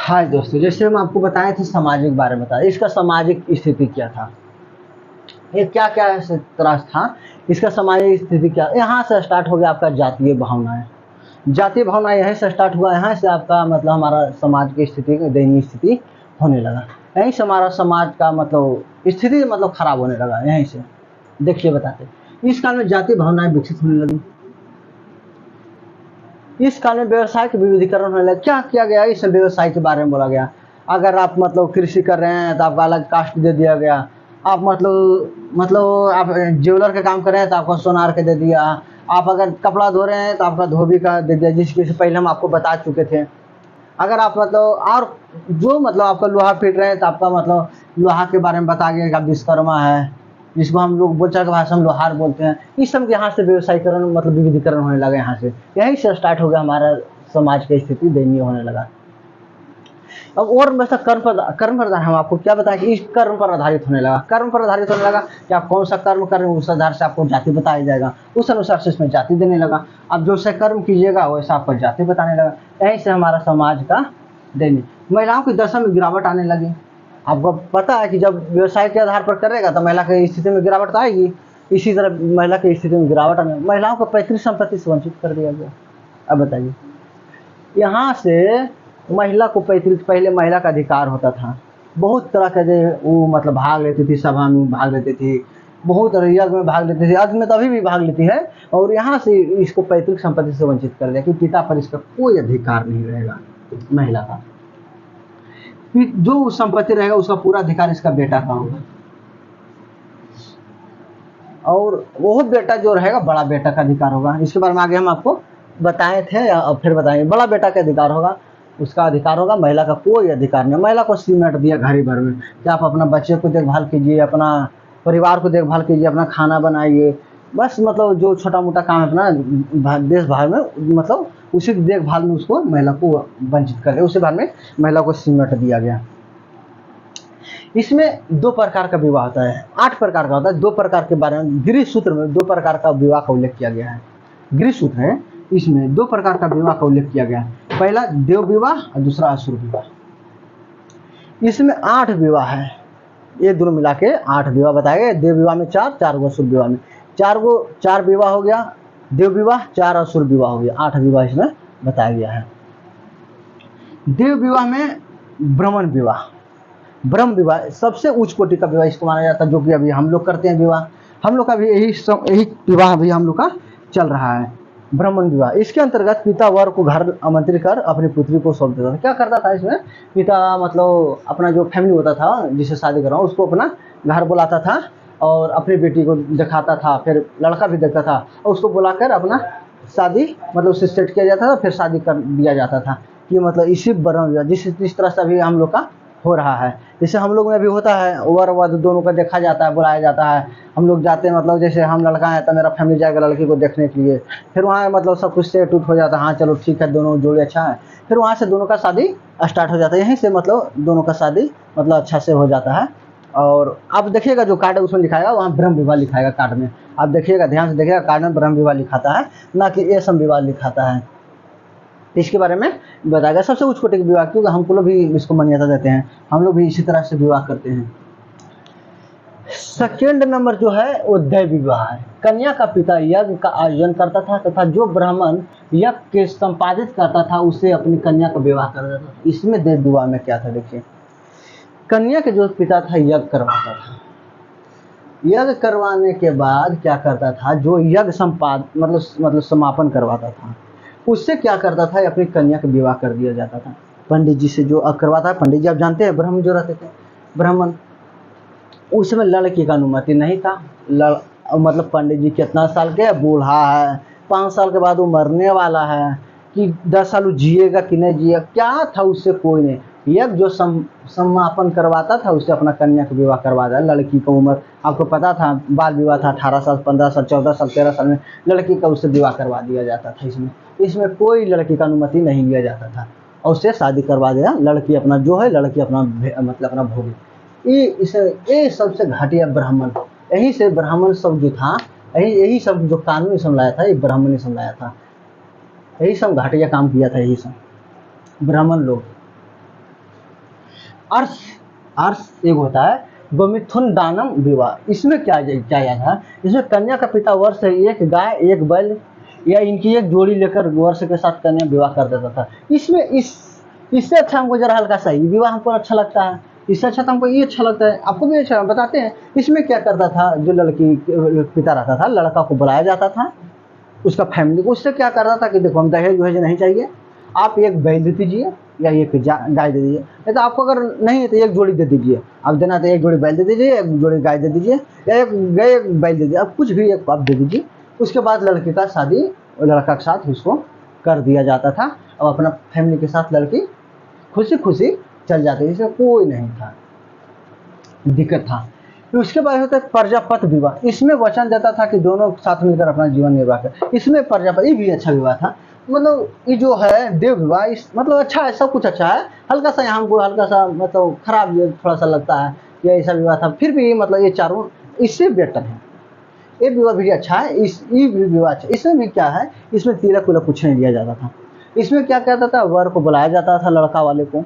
हाय दोस्तों, जैसे हम आपको बताए थे सामाजिक बारे में बताया, इसका सामाजिक स्थिति क्या था, ये क्या क्या तरह था, इसका सामाजिक स्थिति क्या। यहाँ से स्टार्ट हो गया आपका जातीय भावनाएं। जातीय भावना यहीं से स्टार्ट हुआ, यहाँ से आपका मतलब हमारा समाज की स्थिति दयनीय स्थिति होने लगा। यहीं से हमारा समाज का मतलब स्थिति मतलब खराब होने लगा। यहीं से देखिए बताते, इस काल में जातीय भावनाएं विकसित होने लगी। इस काल में व्यवसाय के विविधीकरण होने लगा। क्या किया गया, इस व्यवसाय के बारे में बोला गया। अगर आप मतलब कृषि कर रहे हैं तो आपको अलग कास्ट दे दिया गया। आप मतलब आप ज्वेलर का काम कर रहे हैं तो आपको सोनार के दे दिया। आप अगर कपड़ा धो रहे हैं तो आपका धोबी का दे दिया, जिसके से पहले हम आपको बता चुके थे। अगर आप मतलब और जो मतलब आपका लोहा पीट रहे हैं तो आपका मतलब लोहा के बारे में बता गया कि आप विश्वकर्मा है, जिसको हम लोग बोलचाल की भाषा में लोहार बोलते हैं। इस सब यहाँ से व्यवसायीकरण मतलब विविधीकरण होने लगा। यहाँ से यहीं से स्टार्ट हो गया हमारा समाज की स्थिति दयनीय होने लगा। अब और वैसा कर्म प्रधान हम आपको क्या बताएं कि इस कर्म पर आधारित होने लगा। कर्म पर आधारित होने लगा कि आप कौन सा कर्म कर रहे हैं, उस आधार से आपको जाति बताया जाएगा। उस अनुसार से इसमें जाति देने लगा। आप जो से कर्म कीजिएगा वैसा आपको जाति बताने लगा। यहीं से हमारा समाज का दैनिक महिलाओं की दशा में गिरावट आने लगी। आपको पता है कि जब व्यवसाय के आधार पर करेगा तो महिला की स्थिति में गिरावट तो आएगी। इसी तरह महिला की स्थिति में गिरावट आने, महिलाओं को पैतृक संपत्ति से वंचित कर दिया गया। अब बताइए, यहाँ से महिला को पैतृक, पहले महिला का अधिकार होता था। बहुत तरह के वो मतलब भाग लेती थी, सभा में भाग लेती थी, बहुत यज्ञ में भाग लेती थी, यज्ञ में तो अभी भी भाग लेती है। और यहाँ से इसको पैतृक संपत्ति से वंचित कर दिया कि पिता पर इसका कोई अधिकार नहीं रहेगा। महिला का जो संपत्ति रहेगा उसका पूरा अधिकार इसका बेटा का होगा। और वो बेटा जो रहेगा बड़ा बेटा का अधिकार होगा। इसके बारे में आगे हम आपको बताए थे या फिर बताएंगे। बड़ा बेटा का अधिकार होगा, उसका अधिकार होगा। महिला का कोई अधिकार नहीं। महिला को सिमट दिया घर ही भर में कि आप अपना बच्चे को देखभाल कीजिए, अपना परिवार को देखभाल कीजिए, अपना खाना बनाइए, बस मतलब जो छोटा मोटा काम है अपना देश भर में मतलब उसी की देखभाल में उसको महिला को वंचित कर दिया। उसी भर में महिला को सिमट दिया गया। इसमें दो प्रकार का विवाह होता है, 8 प्रकार का होता है। 2 प्रकार के बारे में गृह सूत्र में 2 प्रकार का विवाह का उल्लेख किया गया है। गृह सूत्र है, इसमें 2 प्रकार का विवाह का उल्लेख किया गया है। पहला देव विवाह और दूसरा असुर विवाह। इसमें 8 विवाह है, ये दोनों मिला के 8 विवाह बताए गए। देव विवाह में 4 गो, असुर विवाह में 4 विवाह हो गया। देव विवाह 4 असुर विवाह हो गया। 8 विवाह इसमें बताया गया है। देव विवाह में ब्राह्मण विवाह, ब्रह्म विवाह सबसे उच्च कोटि का विवाह इसको माना जाता है, जो कि अभी हम लोग करते हैं विवाह। हम लोग का भी यही विवाह अभी हम लोग का चल रहा है, ब्राह्मण विवाह। इसके अंतर्गत पिता वर को घर आमंत्रित कर अपनी पुत्री को सौंप देता था। क्या करता था इसमें, पिता मतलब अपना जो फैमिली होता था जिसे शादी कर रहा हूँ उसको अपना घर बुलाता था और अपनी बेटी को दिखाता था। फिर लड़का भी देखता था और उसको बुलाकर अपना शादी मतलब उससे सेट किया जाता था, फिर शादी कर दिया जाता था। कि मतलब इसी ब्रह्म विवाह जिस तरह से अभी हम लोग का हो रहा है, जैसे हम लोग में भी होता है, वर वधू दोनों को देखा जाता है, बुलाया जाता है। हम लोग जाते हैं, मतलब जैसे हम लड़का है तो मेरा फैमिली जाएगा लड़की को देखने के लिए। फिर वहाँ मतलब सब कुछ से टूट हो जाता है, हाँ चलो ठीक है दोनों जोड़ी अच्छा है। फिर वहाँ से दोनों का शादी स्टार्ट हो जाता है। यहीं से मतलब दोनों का शादी मतलब अच्छा से हो जाता है। और आप देखिएगा जो कार्ड है उसमें लिखाएगा वहाँ ब्रह्म विवाह लिखाएगा कार्ड में। आप देखिएगा, ध्यान से देखिएगा, कार्ड में ब्रह्म विवाह लिखाता है, ना कि ये सम विवाह लिखाता है। इसके बारे में बताएगा। सबसे उच्च कोटि के विवाह, क्योंकि हम लोग भी इसको मान्यता देते हैं, हम लोग भी इसी तरह से विवाह करते हैं। सेकेंड नंबर जो है वो दैव विवाह है। कन्या का पिता यज्ञ का आयोजन करता था तथा जो ब्राह्मण यज्ञ के संपादित करता था उसे अपनी कन्या का विवाह करता था। इसमें दैव विवाह में क्या था देखिए, कन्या के जो पिता था यज्ञ करवाता था। यज्ञ करवाने के बाद क्या करता था, जो यज्ञ संपाद मतलब समापन करवाता था उससे क्या करता था, अपनी कन्या का विवाह कर दिया जाता था। पंडित जी से जो करवाता है, पंडित जी आप जानते हैं ब्राह्मण जो रहते थे, ब्राह्मण, उस समय लड़की का अनुमति नहीं था। मतलब पंडित जी कितना साल के, बूढ़ा है, 5 साल के बाद वो मरने वाला है, कि 10 साल वो जिएगा कि नहीं जिएगा, क्या था उससे कोई नहीं। यज्ञ जो समापन करवाता था उससे अपना कन्या का विवाह करवाता है। लड़की का उम्र आपको पता था, बाल विवाह था 18 साल, 15 साल, 14 साल, 13 साल में लड़की का उससे विवाह करवा दिया जाता था। इसमें कोई लड़की का अनुमति नहीं लिया जाता था और उससे शादी करवा दिया। लड़की अपना जो है, लड़की अपना मतलब अपना भोग। ये सबसे घटिया ब्राह्मण, यही से ब्राह्मण सब जो था, यही सब जो कानून समझाया था ये ब्राह्मण ने समझाया था। यही सब घटिया काम किया था, यही सब ब्राह्मण लोग। अर्श अर्श एक होता है गोमिथुन दानम विवाह। इसमें क्या किया था, इसमें कन्या का पिता वर्ष से एक गाय एक बैल या इनकी एक जोड़ी लेकर वर्ष के साथ कन्या विवाह कर देता था। इसमें इससे अच्छा हमको जरा हल्का सा ये विवाह हमको अच्छा लगता है, इससे अच्छा तो हमको ये अच्छा लगता है, आपको भी अच्छा बताते हैं। इसमें क्या करता था, जो लड़की पिता रहता था, लड़का को बुलाया जाता था, उसका फैमिली को, उससे क्या करता था कि देखो हम दहेज वहेज नहीं चाहिए, आप एक बैल दे दीजिए या एक गाय दे दीजिए, नहीं तो आपको अगर नहीं है तो एक जोड़ी दे दीजिए, आप देना तो एक जोड़ी बैल दे दीजिए, एक जोड़ी गाय दे दीजिए, या एक गाय एक बैल दे दीजिए, आप कुछ भी एक आप दे दीजिए। उसके बाद लड़की का शादी लड़का के साथ उसको कर दिया जाता था और अपना फैमिली के साथ लड़की खुशी खुशी चल जाती थी, इसमें कोई नहीं था दिक्कत था। तो उसके बाद होता है प्रजापत विवाह। इसमें वचन देता था कि दोनों साथ मिलकर अपना जीवन निर्वाह कर। इसमें प्रजापति ये भी अच्छा विवाह था, मतलब ये जो है देव विवाह मतलब अच्छा है, सब कुछ अच्छा है, हल्का सा यहाँ हमको हल्का सा मतलब खराब ये थोड़ा सा लगता है, ये ऐसा विवाह था, फिर भी मतलब ये चारों इससे बेटर है। ये विवाह भी अच्छा है, ये भी विवाह अच्छा। इसमें भी क्या है, इसमें तिलक विलक कुछ नहीं दिया जाता था। इसमें क्या कहता था, वर को बुलाया जाता था, लड़का वाले को,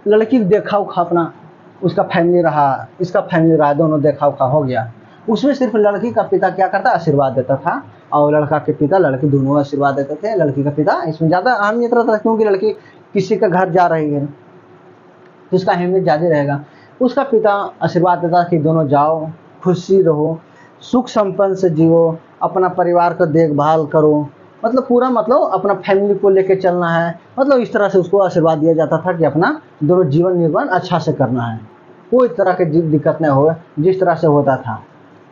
लड़की देखा उखा अपना, उसका फैमिली रहा, इसका फैमिली रहा, दोनों देखा उखा हो गया। उसमें सिर्फ लड़की का पिता क्या करता, आशीर्वाद देता था, और लड़का के पिता लड़की दोनों आशीर्वाद देते थे। लड़की का पिता इसमें ज़्यादा अहमियत रहता था, क्योंकि लड़की किसी का घर जा रही है तो उसका अहमियत ज़्यादा रहेगा। उसका पिता आशीर्वाद देता कि दोनों जाओ, खुशी रहो, सुख संपन्न से जियो, अपना परिवार का देखभाल करो, मतलब पूरा मतलब अपना फैमिली को लेके चलना है, मतलब इस तरह से उसको आशीर्वाद दिया जाता था कि अपना दोनों जीवन निर्वाह अच्छा से करना है, कोई तरह की दिक्कत नहीं हो, जिस तरह से होता था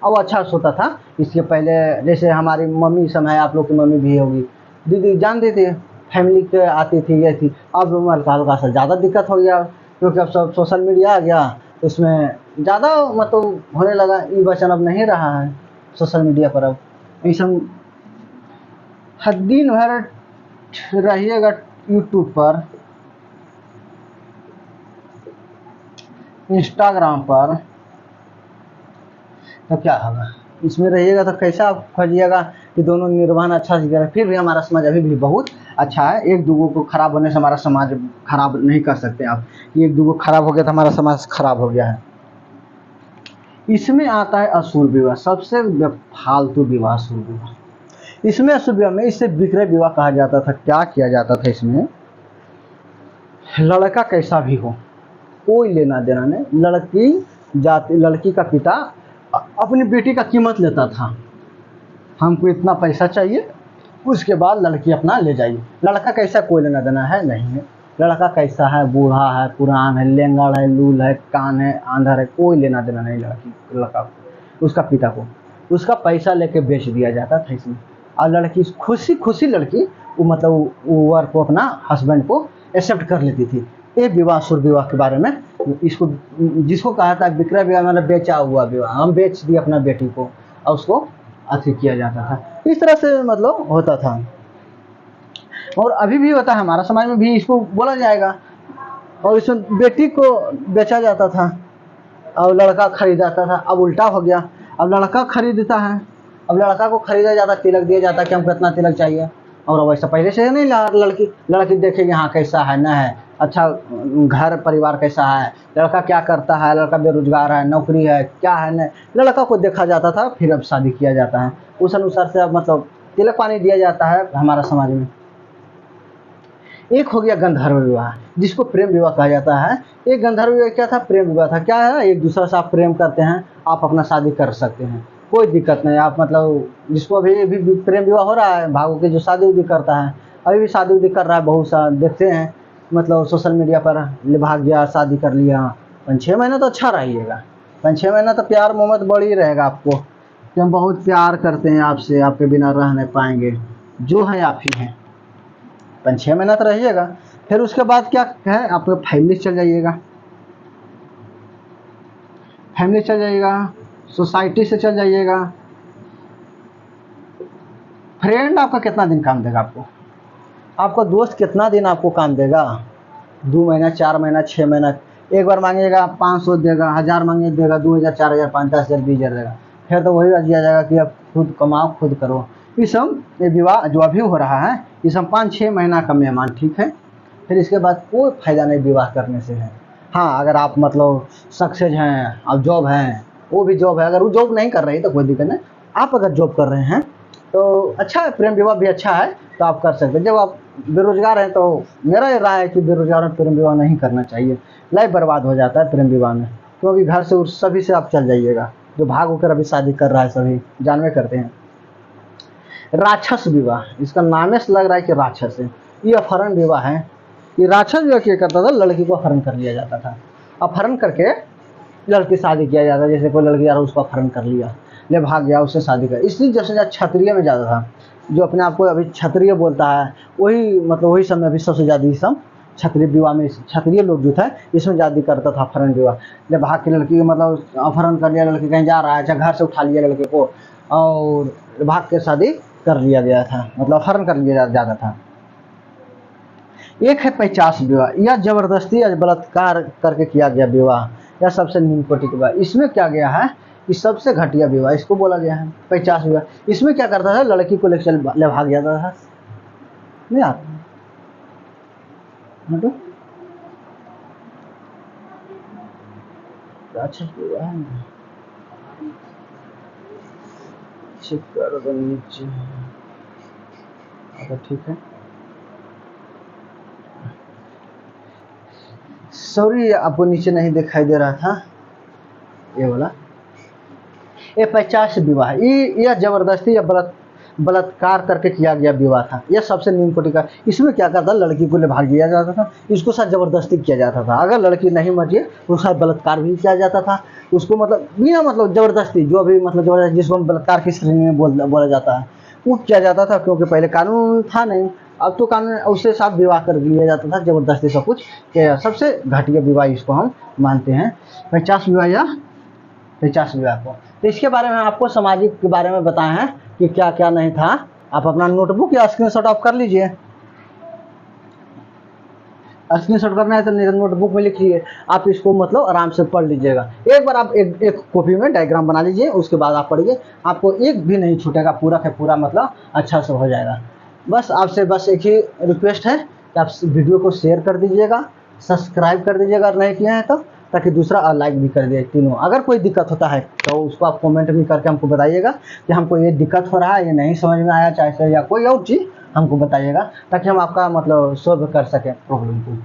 अब अच्छा से होता था। इसके पहले जैसे हमारी मम्मी समय, आप लोग की मम्मी भी होगी, दीदी जानते थे फैमिली के आती थी ये थी, अब हल्का हल्का सा ज़्यादा दिक्कत हो गया, क्योंकि अब सब सोशल मीडिया आ गया, उसमें ज़्यादा मतलब होने लगा। ये वचन अब नहीं रहा है सोशल मीडिया पर, अब ये सब हर दिन भर रहिएगा यूट्यूब पर, इंस्टाग्राम पर, तो क्या होगा, इसमें रहिएगा तो कैसा आप खोजिएगा कि दोनों निर्वाहन अच्छा से करें। फिर भी हमारा समाज अभी भी बहुत अच्छा है, एक दूगों को खराब होने से हमारा समाज खराब नहीं कर सकते आप, एक दूगो खराब हो गया तो हमारा समाज खराब हो गया है। इसमें आता है असुर विवाह, सबसे फालतू विवाह असुर विवाह। इसमें असुर विवाह में इसे विक्रय विवाह कहा जाता था। क्या किया जाता था इसमें, लड़का कैसा भी हो, कोई लेना देना नहीं, लड़की का पिता अपनी बेटी का कीमत लेता था, हमको इतना पैसा चाहिए, उसके बाद लड़की अपना ले जाइए। लड़का कैसा कोई लेना देना है नहीं है, लड़का कैसा है, बूढ़ा है, पुरान है, लेंगड़ है, लूल है, कान है, आंधर है, कोई लेना देना नहीं लड़का को, उसका पिता को, उसका पैसा लेके बेच दिया जाता था इसमें। और लड़की खुशी खुशी लड़की वो मतलब वर को, अपना हस्बैंड को एक्सेप्ट कर लेती थी। ये विवाह सुर विवाह के बारे में, इसको जिसको कहा था विक्रय विवाह, मतलब बेचा हुआ विवाह, हम बेच दिए अपना बेटी को और उसको अति किया जाता था। इस तरह से मतलब होता था, और अभी भी होता है हमारा समाज में भी, इसको बोला जाएगा। और इसमें बेटी को बेचा जाता था और लड़का खरीदाता था। अब उल्टा हो गया, अब लड़का खरीदता है, अब लड़का को खरीदा जाता, तिलक दिया जाता कि हमको इतना तिलक चाहिए, और अब ऐसा पहले से नहीं, लड़की देखेगी हाँ कैसा है ना है, अच्छा घर परिवार कैसा है, लड़का क्या करता है, लड़का बेरोजगार है, नौकरी है, क्या है न, लड़का को देखा जाता था, फिर अब शादी किया जाता है। उस अनुसार से अब मतलब तिलक पानी दिया जाता है हमारा समाज में। एक हो गया गंधर्व विवाह, जिसको प्रेम विवाह कहा जाता है। एक गंधर्व विवाह क्या था, प्रेम विवाह था। क्या है, एक दूसरे से आप प्रेम करते हैं, आप अपना शादी कर सकते हैं, कोई दिक्कत नहीं। आप मतलब जिसको अभी भी प्रेम विवाह हो रहा है, भागो के जो शादी उदी करता है, अभी भी शादी उदी कर रहा है, बहुत सा देखते हैं मतलब सोशल मीडिया पर, भाग गया शादी कर लिया। 5-6 महीना तो अच्छा रहिएगा, 5-6 महीना तो प्यार मोहब्बत बढ़ी रहेगा आपको कि हम बहुत प्यार करते हैं आपसे, आपके बिना रह नहीं पाएंगे, जो है आप ही हैं। 5-6 महीना तो रहिएगा, फिर उसके बाद क्या है, आप फैमिली चल जाइएगा, फैमिली चल जाइएगा, सोसाइटी से चल जाइएगा। फ्रेंड आपका कितना दिन काम देगा आपको, आपका दोस्त कितना दिन आपको काम देगा, 2 महीना, 4 महीना, 6 महीना। एक बार मांगेगा 500 देगा, 1000 मांगे देगा, 2000, 4000, 5000, 20,000 देगा, फिर तो वही दिया जाएगा कि अब खुद कमाओ खुद करो। ये सब ये विवाह जो अभी हो रहा है, ये सब 5-6 महीना का मेहमान, ठीक है। फिर इसके बाद कोई फायदा नहीं विवाह करने से है, हाँ, अगर आप मतलब सक्सेस हैं, आप जॉब हैं, वो भी जॉब है, अगर वो जॉब नहीं कर रही तो कोई दिक्कत नहीं। आप अगर जॉब कर रहे हैं तो अच्छा है, प्रेम विवाह भी अच्छा है, तो आप कर सकते हैं। जब आप बेरोजगार हैं तो मेरा ये राय है कि बेरोजगार में प्रेम विवाह नहीं करना चाहिए। लाइफ बर्बाद हो जाता है प्रेम विवाह में, क्योंकि घर से उस सभी से आप चल जाइएगा। जो भाग होकर अभी शादी कर रहा है सभी जानवे करते हैं। राक्षस विवाह, इसका नामे से लग रहा है कि राक्षस है। ये अपहरण विवाह है। ये राक्षस विवाह क्या करता था, लड़की को अपहरण कर लिया जाता था। अपहरण करके लड़की शादी किया जाता है। जैसे कोई लड़की यार उसको अपहरण कर लिया, ले भाग गया, उससे शादी कर। इसलिए जैसे ज़्यादा क्षत्रिय में ज़्यादा था। जो अपने आप को अभी क्षत्रिय बोलता है, वही मतलब वही समय अभी सबसे ज़्यादा इस सब क्षत्रिय विवाह में, क्षत्रिय लोग जो था इसमें ज़्यादा करता था अपहरण विवाह। जब भाग की लड़की मतलब अपहरण कर लिया, लड़की कहीं जा रहा है, चाहे घर से उठा लिया लड़के को और भाग के शादी कर लिया गया था, मतलब अपहरण कर लिया जाता था। एक है 50 विवाह, यह जबरदस्ती या बलात्कार करके किया गया विवाह, यह सबसे निम्न कोटि का विवाह। इसमें क्या गया है कि सबसे घटिया विवाह इसको बोला गया है 50 विवाह। इसमें क्या करता था, लड़की को ले भाग जाता था। नहीं यार तो अच्छा विवाह है, चेक कर दो नीचे। अच्छा ठीक है, सॉरी आपको नीचे नहीं दिखाई दे रहा था ये वाला। ये 50 विवाह, ये यह जबरदस्ती या बलात्कार करके किया गया विवाह था। यह सबसे निम्न कोटि का। इसमें क्या करता, लड़की को ले भाग दिया जाता था, इसको साथ जबरदस्ती किया जाता था। अगर लड़की नहीं मची तो उसका बलात्कार भी किया जाता था। उसको मतलब बिना मतलब जबरदस्ती, जो भी मतलब जबरदस्ती जिसको हम बलात्कार की श्रेणी में बोला जाता है, वो किया जाता था। क्योंकि पहले कानून था नहीं, अब तो कानून, उससे साथ विवाह कर लिया जाता था जबरदस्ती सब कुछ। सबसे घटिया विवाह इसको हम मानते हैं 50 विवाह या 50 विवाह को। तो इसके बारे में आपको सामाजिक के बारे में बताए हैं कि क्या क्या नहीं था। आप अपना नोटबुक या स्क्रीनशॉट ऑफ कर लीजिए। स्क्रीनशॉट करना है तो नोटबुक में लिख लीजिए। आप इसको मतलब आराम से पढ़ लीजिएगा। एक बार आप एक कॉपी में डायग्राम बना लीजिए, उसके बाद आप पढ़िए। आपको एक भी नहीं छूटेगा, पूरा का पूरा मतलब अच्छा से हो जाएगा। बस आपसे बस एक ही रिक्वेस्ट है कि आप वीडियो को शेयर कर दीजिएगा, सब्सक्राइब कर दीजिएगा अगर नहीं किया है तो, ताकि दूसरा लाइक भी कर दे तीनों। अगर कोई दिक्कत होता है तो उसको आप कमेंट भी करके हमको बताइएगा कि हमको ये दिक्कत हो रहा है, ये नहीं समझ में आया, चाहे या कोई और चीज़ हमको बताइएगा, ताकि हम आपका मतलब सॉल्व कर सकें प्रॉब्लम को।